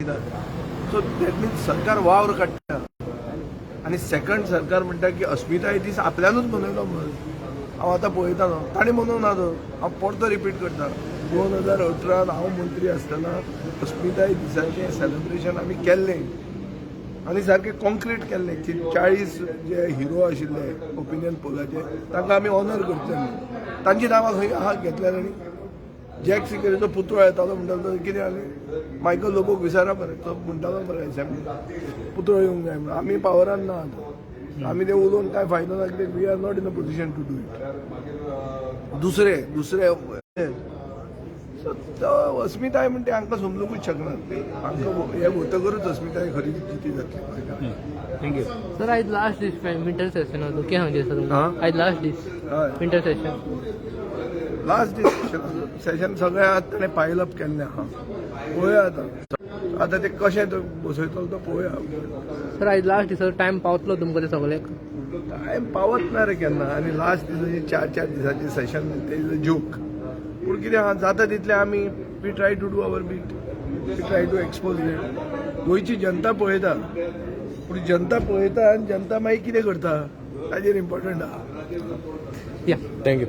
so that means सरकार वावर काडटा आनी सेकंड सरकार म्हणटा की अस्मिताय दीस आपल्यानूच मनयलो म्हणून हांव आतां पळयतालो ताणें मनोवना तो हांव परतो रिपीट करता 2018 हांव मंत्री आसतना अस्मिताय दिसाचें सेलिब्रेशन आमी केल्लें आनी सारकें कॉन्क्रीट केल्लें की 40 जे हिरो आशिल्ले ओपिनियन पोलाचे तांकां आमी ऑनर करतले तांची नांवां खंय आहा घेतल्या तांणी जॅक सिकरीचो पुतळो येतालो म्हणटालो तो कितें जालें मायकल लोबोक विचारा बरें तो म्हणटालो बरें असेंब्ली पुतळो येवंक जाय म्हणून आमी पावरान ना आतां आमी ते उलोवन कांय फायदो ना कित्याक we are not in a position to do it दुसरे तो अस्मिताय म्हणटा हांकां समजूंकूच शकना हांकां हे वतकरूच अस्मिताय खरी जिती जातली थँक्यू सर आज लास्ट दीस विंटर सेशन होतो कितें सांगचे सर तुमकां आज लास्ट दीस विंटर सेशन लास्ट सेशन सगळ्या ताणें पायल अप केल्लें आहा पळोवया आतां ते कशें बसयतलो तो पळोवया सर आज लास्ट दीस टायम पावतलो तुमकां ते सगळ्याक टायम पावत ना रे केन्ना आनी लास्ट दिसाचे 4 दिसाचें सेशन ते इज अ जोक पूण कितें आहा जाता तितलें आमी we try to do our bit we try to expose it गोंयची जनता पळयता पूण जनता पळयता आनी जनता मागीर कितें करता ताजेर इम्पॉर्टंट आहा या थँक्यू